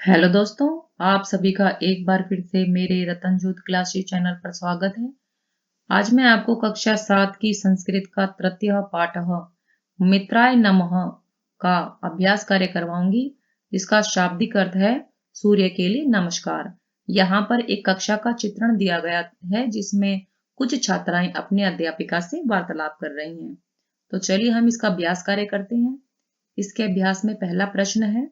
Hello दोस्तों, आप सभी का एक बार फिर से मेरे रतनजोत क्लासेस चैनल पर स्वागत है। आज मैं आपको कक्षा 7 की संस्कृत का तृतीय पाठ मित्राय नमः का अभ्यास कार्य करवाऊंगी। इसका शाब्दिक अर्थ है सूर्य के लिए नमस्कार। यहाँ पर एक कक्षा का चित्रण दिया गया है जिसमें कुछ छात्राएं अपनी अध्यापिका से वार्तालाप कर रही हैं। तो चलिए हम इसका अभ्यास कार्य करते हैं। इसके अभ्यास में पहला प्रश्न है,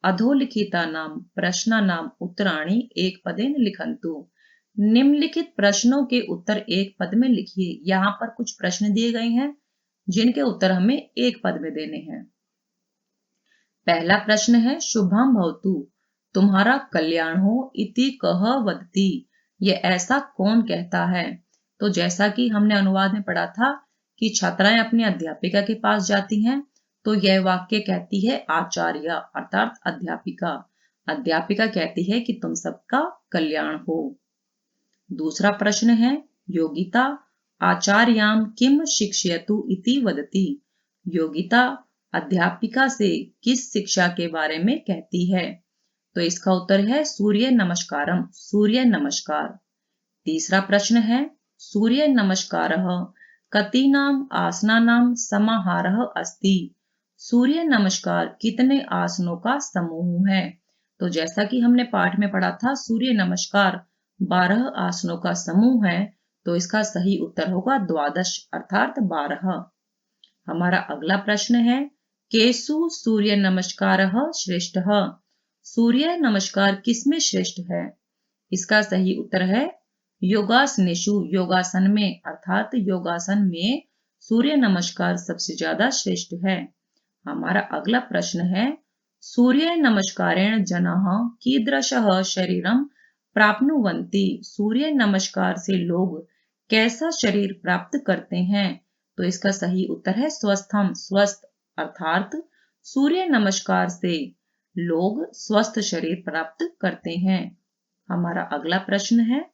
अधोलिखितानां प्रश्नानां उत्तराणि एक पदेन लिखन्तु। निम्नलिखित प्रश्नों के उत्तर एक पद में लिखिए। यहाँ पर कुछ प्रश्न दिए गए हैं जिनके उत्तर हमें एक पद में देने हैं। पहला प्रश्न है, शुभम भवतु, तुम्हारा कल्याण हो, इति कह वदति, ये ऐसा कौन कहता है। तो जैसा कि हमने अनुवाद में पढ़ा था कि छात्राएं अपनी अध्यापिका के पास जाती हैं, तो यह वाक्य कहती है आचार्य अर्थात अध्यापिका। अध्यापिका कहती है कि तुम सबका कल्याण हो। दूसरा प्रश्न है, योगिता आचार्याम किम शिक्षयतु इति वदति, योगिता अध्यापिका से किस शिक्षा के बारे में कहती है। तो इसका उत्तर है सूर्य नमस्कारम, सूर्य नमस्कार। तीसरा प्रश्न है, सूर्य नमस्कारः कतीनाम आसनानाम समाहारः अस्ति, सूर्य नमस्कार कितने आसनों का समूह है। तो जैसा कि हमने पाठ में पढ़ा था सूर्य नमस्कार 12 आसनों का समूह है, तो इसका सही उत्तर होगा 12 अर्थात 12। हमारा अगला प्रश्न है, केसु सूर्य नमस्कारः श्रेष्ठः, सूर्य नमस्कार किसमें श्रेष्ठ है। इसका सही उत्तर है योगासनेषु, योगासन में अर्थात योगासन में सूर्य नमस्कार सबसे ज्यादा श्रेष्ठ है। हमारा अगला प्रश्न है, सूर्य नमस्कारेण जनाः कीदृशः शरीरं प्राप्नुवन्ति, सूर्य नमस्कार से लोग कैसा शरीर प्राप्त करते हैं। तो इसका सही उत्तर है स्वस्थम, स्वस्थ अर्थात सूर्य नमस्कार से लोग स्वस्थ शरीर प्राप्त करते हैं। हमारा अगला प्रश्न है,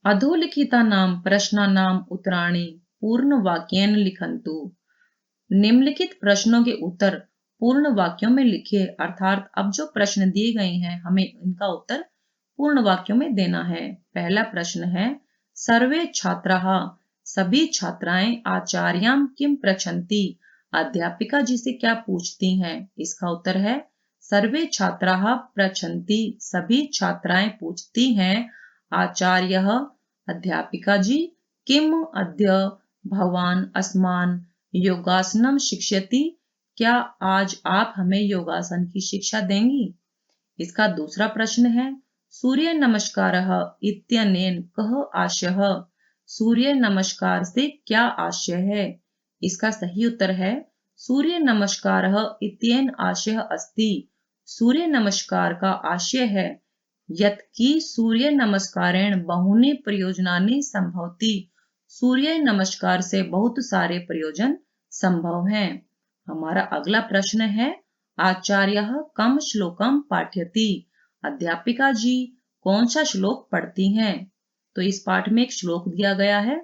अधोलिखितानां प्रश्नानां उत्तराणि पूर्ण वाक्येन लिखन्तु, निम्नलिखित प्रश्नों के उत्तर पूर्ण वाक्यों में लिखिए। अर्थात अब जो प्रश्न दिए गए हैं हमें इनका उत्तर पूर्ण वाक्यों में देना है। पहला प्रश्न है, सर्वे छात्राः, सभी छात्राएं आचार्यां किम पृच्छन्ति, अध्यापिका जी से क्या पूछती हैं। इसका उत्तर है सर्वे छात्राः पृच्छन्ति, सभी छात्राएं पूछती हैं आचार्यः अध्यापिका जी किम अद्य भवान अस्मान् योगासनम शिक्षयति, क्या आज आप हमें योगासन की शिक्षा देंगी। इसका दूसरा प्रश्न है, सूर्य नमस्कारः इत्यनेन कः आशयः, सूर्य नमस्कार से क्या आशय है। इसका सही उत्तर है सूर्य नमस्कारः इत्येन आशयः अस्ति, सूर्य नमस्कार का आशय है यत् कि सूर्य नमस्कारेण बहुनि प्रयोजनानि संभवति, सूर्य नमस्कार से बहुत सारे प्रयोजन संभव हैं। हमारा अगला प्रश्न है, आचार्यः कम श्लोकम पाठयति, अध्यापिका जी कौन सा श्लोक पढ़ती हैं। तो इस पाठ में एक श्लोक दिया गया है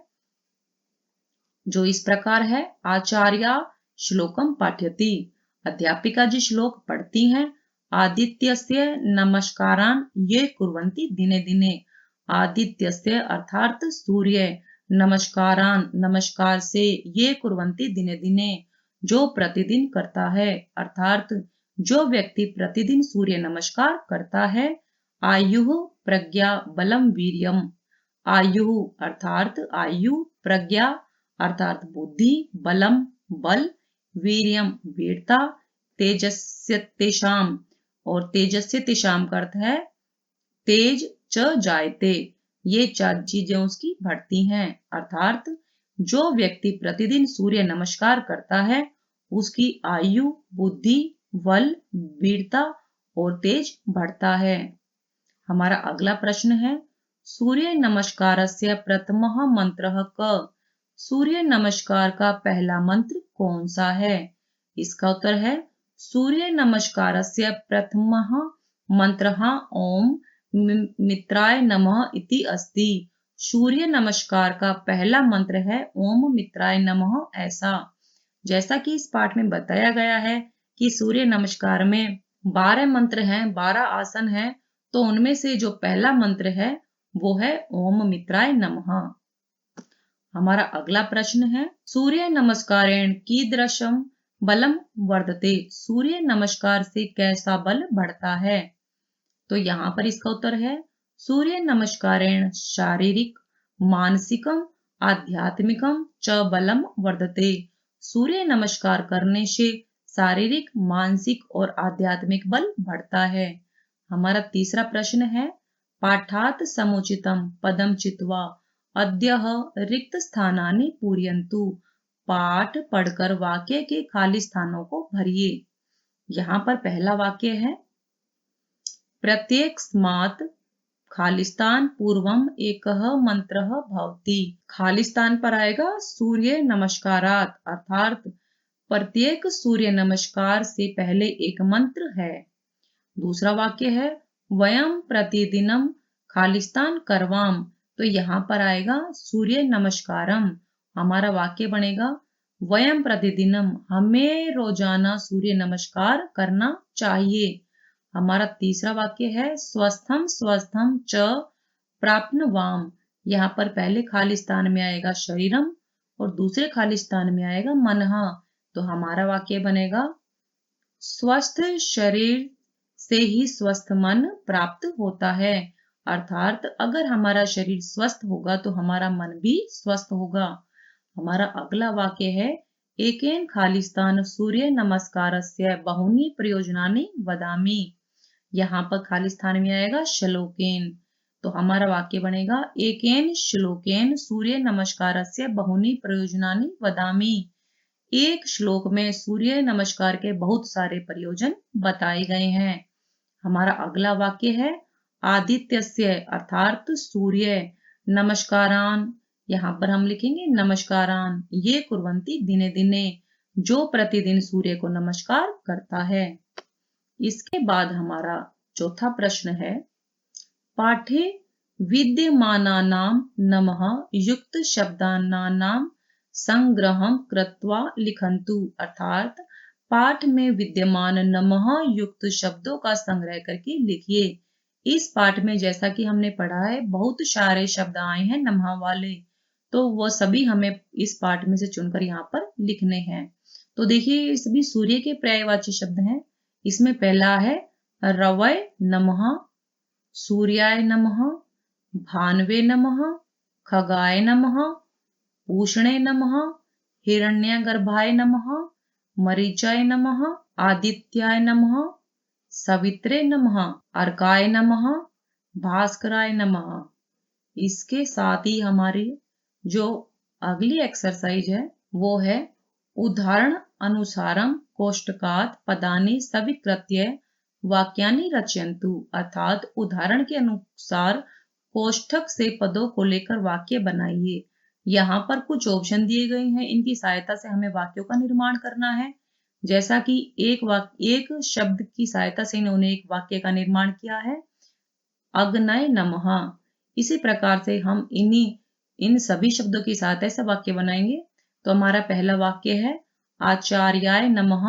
जो इस प्रकार है, आचार्या श्लोकम पाठयति, अध्यापिका जी श्लोक पढ़ती हैं। आदित्यस्य नमस्कारान् ये कुर्वन्ति दिने दिने, आदित्यस्य अर्थात सूर्य, नमस्कारान् नमस्कार से, ये कुर्वन्ति दिने दिने जो प्रतिदिन करता है, अर्थात जो व्यक्ति प्रतिदिन सूर्य नमस्कार करता है। आयुः प्रज्ञा बलम वीर्यम, आयु अर्थात आयु, प्रज्ञा अर्थात बुद्धि, बलम बल, वीर्यम वीरता, तेजस्य तेषाम, और तेजस्य तेषाम का अर्थ है तेज च जायते, ये चार चीजें उसकी बढ़ती हैं। अर्थात जो व्यक्ति प्रतिदिन सूर्य नमस्कार करता है उसकी आयु, बुद्धि, बल, वीरता और तेज बढ़ता है। हमारा अगला प्रश्न है, सूर्य नमस्कारस्य प्रथमः मंत्रः क, सूर्य नमस्कार का पहला मंत्र कौन सा है। इसका उत्तर है सूर्य नमस्कारस्य प्रथमः मंत्रः ओम मित्राय नमः इति अस्ति, सूर्य नमस्कार का पहला मंत्र है ओम मित्राय नमः। ऐसा जैसा कि इस पाठ में बताया गया है कि सूर्य नमस्कार में 12 मंत्र हैं, 12 आसन हैं, तो उनमें से जो पहला मंत्र है वो है ओम मित्राय नमः। हमारा अगला प्रश्न है सूर्य नमस्कारेण कीदृशम बलम वर्धते। सूर्य नमस्कार से कैसा बल बढ़ता है? तो यहाँ पर इसका उत्तर है सूर्य नमस्कारेण शारीरिक मानसिकम आध्यात्मिकम च बलम वर्धते। सूर्य नमस्कार करने से शारीरिक मानसिक और आध्यात्मिक बल बढ़ता है। हमारा तीसरा प्रश्न है पाठात समुचितम पदम चित्वा अद्यः रिक्त स्थानानि पूरयन्तु। पाठ पढ़कर वाक्य के खाली स्थानों को भरिए। यहाँ पर पहला वाक्य है प्रत्येक स्मात् खालिस्तान पूर्वम एकः मंत्रः भवति। खालिस्तान पर आएगा सूर्य नमस्कारात, अर्थात प्रत्येक सूर्य नमस्कार से पहले एक मंत्र है। दूसरा वाक्य है वयम प्रतिदिनम खालिस्तान करवाम, तो यहाँ पर आएगा सूर्य नमस्कारम। हमारा वाक्य बनेगा वयम प्रतिदिनम, हमें रोजाना सूर्य नमस्कार करना चाहिए। हमारा तीसरा वाक्य है स्वस्थम स्वस्थम च प्राप्नवाम। यहाँ पर पहले खाली स्थान में आएगा शरीरम और दूसरे खाली स्थान में आएगा मनहा, तो हमारा वाक्य बनेगा स्वस्थ शरीर से ही स्वस्थ मन प्राप्त होता है। अर्थात अगर हमारा शरीर स्वस्थ होगा तो हमारा मन भी स्वस्थ होगा। हमारा अगला वाक्य है एकेन खालिस्तान सूर्य नमस्कारस्य बहुनी प्रयोजनानि वदामि। यहाँ पर खाली स्थान में आएगा श्लोकेन, तो हमारा वाक्य बनेगा एकेन श्लोकेन सूर्य नमस्कारस्य बहुनी प्रयोजनानि वदामि। एक श्लोक में सूर्य नमस्कार के बहुत सारे प्रयोजन बताए गए हैं। हमारा अगला वाक्य है आदित्यस्य अर्थात सूर्य नमस्कारान। यहाँ पर हम लिखेंगे नमस्कारान ये कुर्वन्ति दिने दिने, जो प्रतिदिन सूर्य को नमस्कार करता है। इसके बाद हमारा चौथा प्रश्न है पाठे विद्यमानानां नमः युक्त शब्दानां संग्रहं कृत्वा लिखन्तु। अर्थात पाठ में विद्यमान नमः युक्त शब्दों का संग्रह करके लिखिए। इस पाठ में जैसा कि हमने पढ़ा है बहुत सारे शब्द आए हैं नमः वाले, तो वो सभी हमें इस पाठ में से चुनकर यहाँ पर लिखने हैं। तो देखिए ये सभी सूर्य के पर्यायवाची शब्द हैं। इसमें पहला है रवय नमः, सूर्याय नमः, भानवे नमः, खगाय नमः, पूषणे नमः, हिरण्यगर्भाय नमः, मरीचाय नमः, आदित्याय नमः, सवित्रे नमः, अर्काय नमः, भास्कराय नमः। इसके साथ ही हमारी जो अगली एक्सरसाइज है वो है उदाहरण अनुसारम कोष्टकात पदानि सविकृत्य वाक्यानि रचयन्तु। अर्थात उदाहरण के अनुसार कोष्ठक से पदों को लेकर वाक्य बनाइए। यहाँ पर कुछ ऑप्शन दिए गए हैं, इनकी सहायता से हमें वाक्यों का निर्माण करना है। जैसा कि एक शब्द की सहायता से इन्होंने एक वाक्य का निर्माण किया है अग्नय नमः। इसी प्रकार से हम इन सभी शब्दों की सहायता से वाक्य बनाएंगे। तो हमारा पहला वाक्य है आचार्याय नमः,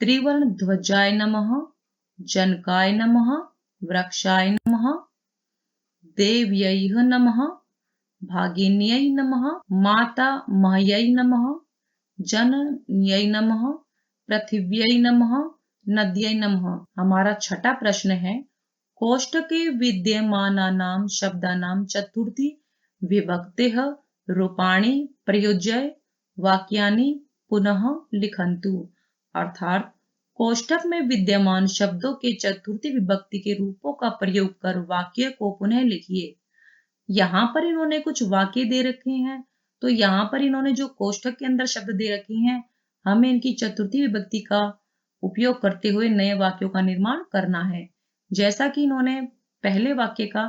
त्रिवर्ण ध्वजाय नमः, जनकाय नमः, वृक्षाय नमः, देव्यै नमः, भागिन्यै नमः, माता मह्यै नमः, जनन्यै नमः, पृथिव्यै नमः, नद्यै नमः। हमारा छठा प्रश्न है कोष्टके विद्यमानानां शब्दानां चतुर्थी विभक्तेः रूपाणि प्रयुज्य वाक्यानि पुनः लिखन्तु। अर्थात कोष्ठक में विद्यमान शब्दों के चतुर्थी विभक्ति के रूपों का प्रयोग कर वाक्य को पुनः लिखिए। यहाँ पर इन्होंने कुछ वाक्य दे रखे हैं, तो यहाँ पर इन्होंने जो कोष्ठक के अंदर शब्द दे रखे हैं हमें इनकी चतुर्थी विभक्ति का उपयोग करते हुए नए वाक्यों का निर्माण करना है। जैसा कि इन्होंने पहले वाक्य का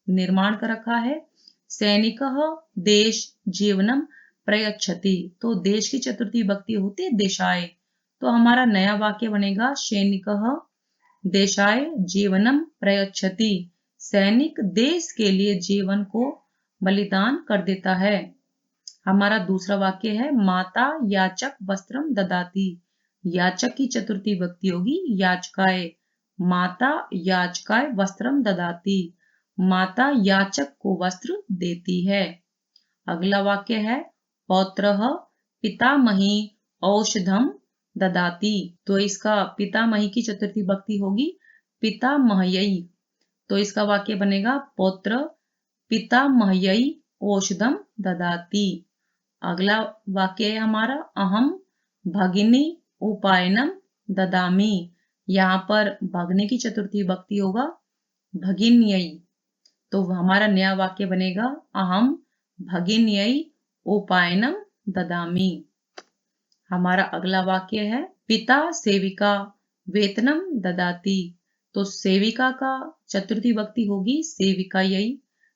निर्माण कर रखा है सैनिकः देश जीवनम प्रयच्छति, तो देश की चतुर्थी विभक्ति होती है देशाय। तो हमारा नया वाक्य बनेगा सैनिकः देशाय जीवनम प्रयच्छति, सैनिक देश के लिए जीवन को बलिदान कर देता है। हमारा दूसरा वाक्य है माता याचक वस्त्रम ददाति, याचक की चतुर्थी विभक्ति होगी याचकाय। माता याचकाय वस्त्रम ददाती, माता याचक को वस्त्र देती है। अगला वाक्य है पौत्रः पितामही औषधम ददाती, तो इसका पितामही की चतुर्थी विभक्ति होगी पितामह्यै। तो इसका वाक्य बनेगा पौत्र पितामह्यै औषधम ददाती। अगला वाक्य है हमारा अहम भगिनी उपायनम ददामी, यहाँ पर भगने की चतुर्थी विभक्ति होगा भगिन्यै। तो हमारा नया वाक्य बनेगा अहम भगिन्यै उपायनम ददामी। हमारा अगला वाक्य है पिता सेविका वेतनम ददाती, तो सेविका का चतुर्थी विभक्ति होगी सेविकायै।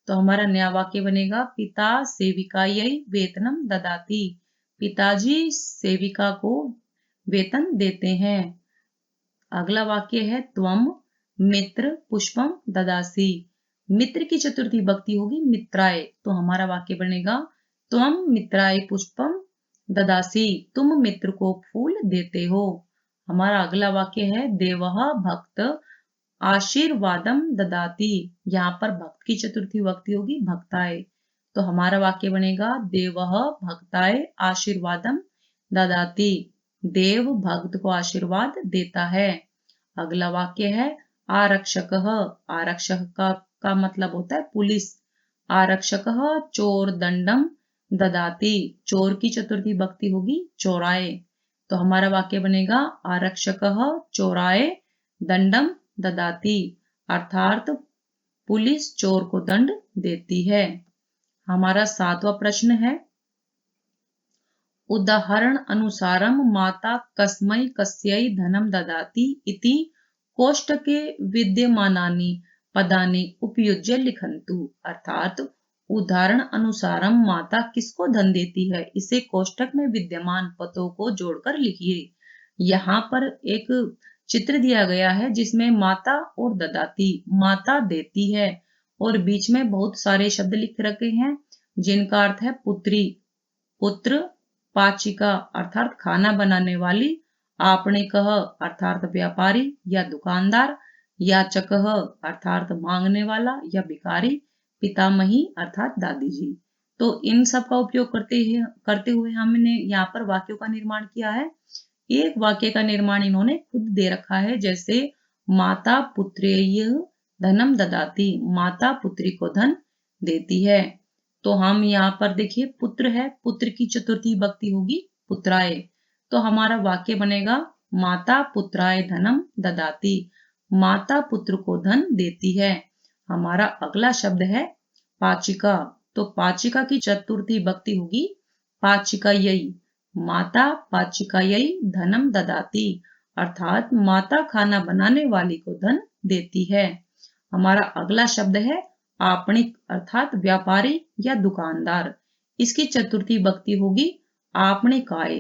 तो हमारा नया वाक्य बनेगा पिता सेविकायै वेतनम ददाती, पिताजी सेविका को वेतन देते हैं। अगला वाक्य है त्वम मित्र पुष्पम ददासी, मित्र की चतुर्थी विभक्ति होगी मित्राय। तो हमारा वाक्य बनेगा त्वम मित्राय पुष्पम ददासी, तुम मित्र को फूल देते हो। हमारा अगला वाक्य है देवः भक्त आशीर्वादम ददाती, यहाँ पर भक्त की चतुर्थी विभक्ति होगी भक्ताय। तो हमारा वाक्य बनेगा देवः भक्ताय आशीर्वादम ददाती, देव भक्त को आशीर्वाद देता है। अगला वाक्य है आरक्षकः, आरक्षक का मतलब होता है पुलिस। आरक्षकः चोर दंडम ददाती, चोर की चतुर्थी विभक्ति होगी चोराय। तो हमारा वाक्य बनेगा आरक्षकः चोराय दंडम ददाती, अर्थात पुलिस चोर को दंड देती है। हमारा 7वां प्रश्न है उदाहरण अनुसारम माता कस्मै कस्यै धनम ददाति इति कोष्टके विद्यमानानि पदानि उपयुज्य लिखन्तु, अर्थात उदाहरण अनुसारम माता किसको धन देती है, इसे कोष्टक में विद्यमान पदों को जोड़कर लिखिए। यहाँ पर एक चित्र दिया गया है जिसमें माता और ददाती, माता देती है और बीच में बहुत सारे शब्द लिख रखे हैं जिनका अर्थ है पुत्री, पुत्र, पाचिका अर्थात खाना बनाने वाली, आपणिकः अर्थात व्यापारी या दुकानदार, याचकः अर्थात मांगने वाला या भिखारी, पितामही अर्थात दादी जी। तो इन सब का उपयोग करते हुए हमने यहाँ पर वाक्यों का निर्माण किया है। एक वाक्य का निर्माण इन्होंने खुद दे रखा है, जैसे माता पुत्रेय धनम ददाती, माता पुत्री को धन देती है। तो हम यहाँ पर देखिए पुत्र है, पुत्र की चतुर्थी विभक्ति होगी पुत्राय। तो हमारा वाक्य बनेगा माता पुत्राय धनम ददाती, माता पुत्र को धन देती है। हमारा अगला शब्द है पाचिका, तो पाचिका की चतुर्थी विभक्ति होगी पाचिकायै, माता पाचिकायै धनम ददाती, अर्थात माता खाना बनाने वाली को धन देती है। हमारा अगला शब्द है आपणिक अर्थात व्यापारी या दुकानदार, इसकी चतुर्थी विभक्ति होगी आपणिकाय।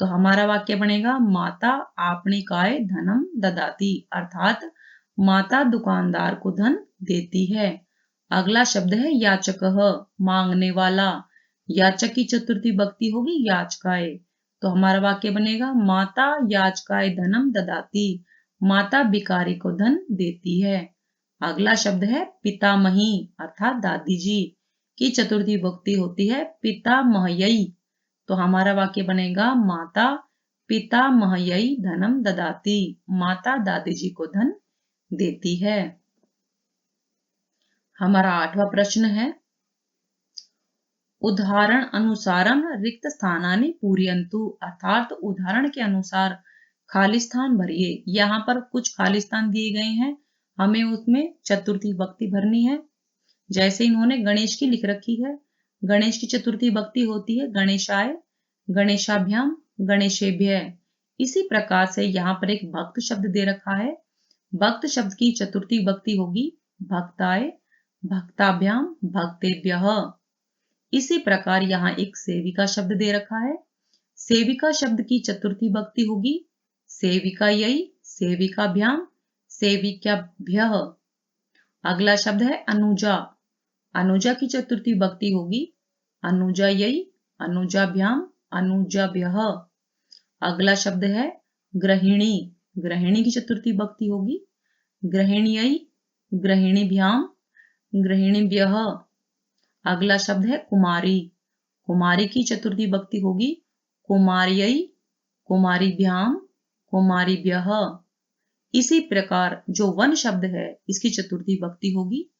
तो हमारा वाक्य बनेगा माता आपणिकाय धनम ददाती, अर्थात माता दुकानदार को धन देती है। अगला शब्द है याचकः, मांगने वाला, याचक की चतुर्थी विभक्ति होगी याचकाय। तो हमारा वाक्य बनेगा माता याचकाय धनम ददाती, माता भिखारी को धन देती है। अगला शब्द है पितामही अर्थात दादी जी की चतुर्थी विभक्ति होती है पितामह्यै। तो हमारा वाक्य बनेगा माता पितामह्यै धनम ददाती, माता दादी जी को धन देती है। हमारा 8वां प्रश्न है उदाहरण अनुसारम रिक्त स्थानानि पूरयन्तु, अर्थात उदाहरण के अनुसार खाली स्थान भरिए। यहाँ पर कुछ खाली स्थान दिए गए हैं, हमें उसमें चतुर्थी विभक्ति भरनी है। जैसे इन्होंने गणेश की लिख रखी है, गणेश की चतुर्थी विभक्ति होती है गणेशाय, गणेशाभ्याम, गणेशेभ्य। इसी प्रकार से यहाँ पर एक भक्त शब्द दे रखा है, भक्त शब्द की चतुर्थी विभक्ति होगी भक्ताय, भक्ताभ्याम, भक्तेभ्यः। इसी प्रकार यहाँ एक सेविका शब्द दे रखा है, सेविका शब्द की चतुर्थी विभक्ति होगी सेविकायै, सेविकाभ्याम, सेविकाभ्यः। अगला शब्द है अनुजा, अनुजा की चतुर्थी विभक्ति होगी अनुजायै, अनुजाभ्याम, अनुजाभ्यः। अगला शब्द है गृहिणी, गृहिणी की चतुर्थी विभक्ति होगी गृहिण्यै, गृहिणीभ्याम, गृहिणीभ्यः। अगला शब्द है कुमारी, कुमारी की चतुर्थी विभक्ति होगी कुमार्यै, कुमारीभ्याम, कुमारीभ्यः। इसी प्रकार जो वन शब्द है इसकी चतुर्थी विभक्ति होगी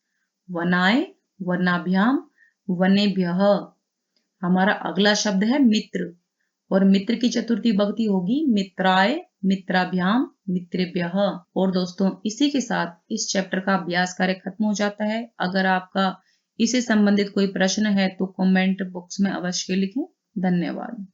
वनाय, वनाभ्याम, वनेभ्यः। हमारा अगला शब्द है मित्र और मित्र की चतुर्थी विभक्ति होगी मित्राय, मित्राभ्याम, मित्रेभ्यः। और दोस्तों इसी के साथ इस चैप्टर का अभ्यास कार्य खत्म हो जाता है। अगर आपका इससे संबंधित कोई प्रश्न है तो कमेंट बॉक्स में अवश्य लिखें। धन्यवाद।